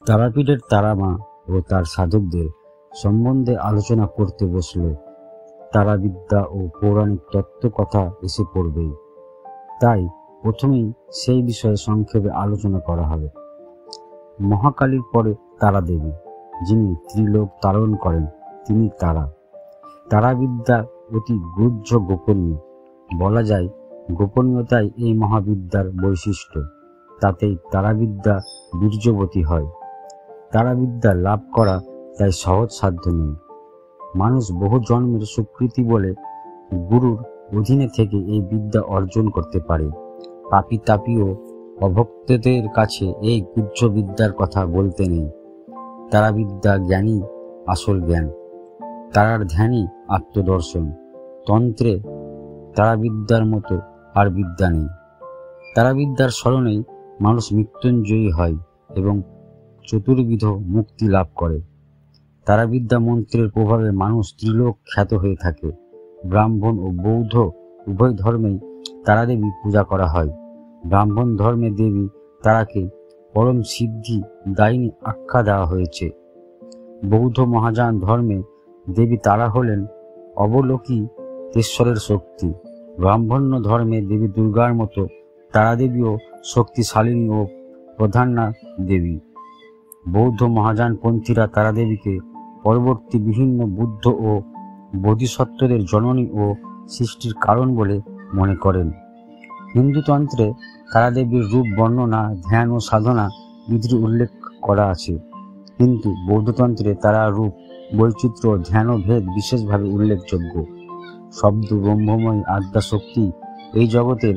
তারাপীঠের তারামা ও তার সাধকদের সম্বন্ধে আলোচনা করতে বসলে তারাবিদ্যা ও পৌরাণিক তত্ত্ব কথা এসে পড়বেই। তাই প্রথমেই সেই বিষয়ে সংক্ষেপে আলোচনা করা হবে। মহাকালীর পরে তারা দেবী, যিনি ত্রিলোক তারণ করেন, তিনি তারা। তারাবিদ্যা অতি গুহ্য গোপনীয়, বলা যায় গোপনীয়তাই এই মহাবিদ্যার বৈশিষ্ট্য। তাতেই তারাবিদ্যা বীর্যবতী হয়। তারাবিদ্যা লাভ করা তাই সহজ সাধ্য নেই। মানুষ বহু জন্মের সুকৃতি বলে গুরুর অধীনে থেকে এই বিদ্যা অর্জন করতে পারে। পাপী তাপী ও অভক্তদের কাছে এই গুহ্য বিদ্যার কথা বলতে নেই। তারাবিদ্যা জ্ঞানী আসল জ্ঞান, তারার ধ্যানই আত্মদর্শন। তন্ত্রে তারাবিদ্যার মতো আর বিদ্যা নেই। তারাবিদ্যার স্মরণেই মানুষ মৃত্যুঞ্জয়ী হয় এবং চতুর্বিধ মুক্তি লাভ করে। তারাবিদ্যা মন্ত্রের প্রভাবে মানুষ ত্রিলোক খ্যাত হয়ে থাকে। ব্রাহ্মণ ও বৌদ্ধ উভয় ধর্মেই তারাদেবী পূজা করা হয়। ব্রাহ্মণ ধর্মে দেবী তারাকে পরম সিদ্ধি দায়িনী আখ্যা দেওয়া হয়েছে। বৌদ্ধ মহাযান ধর্মে দেবী তারা হলেন অবলোকিতেশ্বরের শক্তি। ব্রাহ্মণ্য ধর্মে দেবী দুর্গার মতো তারাদেবীও শক্তিশালিনী ও প্রধানা দেবী। বৌদ্ধ মহাযানপন্থীরা তারাদেবীকে পরবর্তী বিভিন্ন বুদ্ধ ও বোধিসত্ত্বদের জননী ও সৃষ্টির কারণ বলে মনে করেন। হিন্দুতন্ত্রে তারাদেবীর রূপ বর্ণনা, ধ্যান ও সাধনা বিধির উল্লেখ করা আছে, কিন্তু বৌদ্ধতন্ত্রে তারা রূপ বৈচিত্র্য, ধ্যান ও ভেদ বিশেষভাবে উল্লেখযোগ্য। শব্দ ব্রহ্মময় আদ্যা শক্তি এই জগতের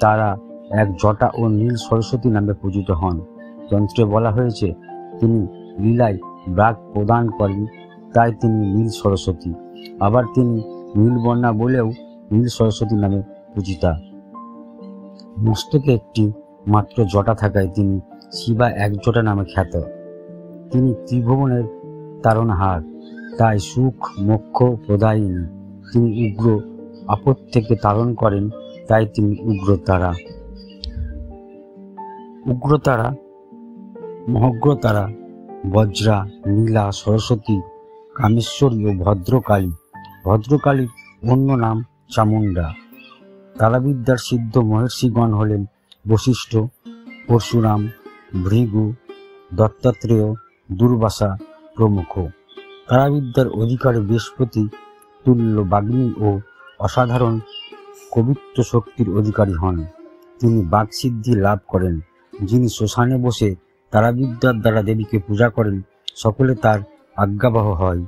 তারা এক জটা ও নীল সরস্বতী নামে পূজিত হন। তন্ত্রে বলা হয়েছে তিনি লীলায় ব্রাগ প্রদান করেন, তাই তিনি নীল সরস্বতী। আবার তিনি নীলবর্ণা বলেও নীল সরস্বতী নামে পূজিতা। মস্তকে একটি মাত্র জটা থাকায় তিনি শিবা এক জটা নামে খ্যাত। তিনি ত্রিভুবনের তারণহার, তাই সুখ মোক্ষ প্রদায়িনী। তিনি উগ্র আপদ থেকে তারণ করেন, তাই তিনি উগ্রতারা। উগ্রতারা, মহগ্রতারা, বজ্রা, নীলা, সরস্বতী, কামেশ্বরী ও ভদ্রকালী। ভদ্রকালীর অন্য নাম চামুণ্ডা। তারাবিদ্যার সিদ্ধ মহর্ষিগণ হলেন বশিষ্ঠ, পরশুরাম, ভৃগু, দত্তাত্রেয়, দুর্বাসা প্রমুখ। তারাবিদ্যার অধিকারে বৃহস্পতি তুল্য বাগ্মী ও অসাধারণ কবিত্ব শক্তির অধিকারী হন। তিনি বাকসিদ্ধি লাভ করেন। যিনি শ্মশানে বসে তারাবিদ্যার দ্বারা দেবীকে পূজা করেন, সকলে তার আজ্ঞাবহ হয়।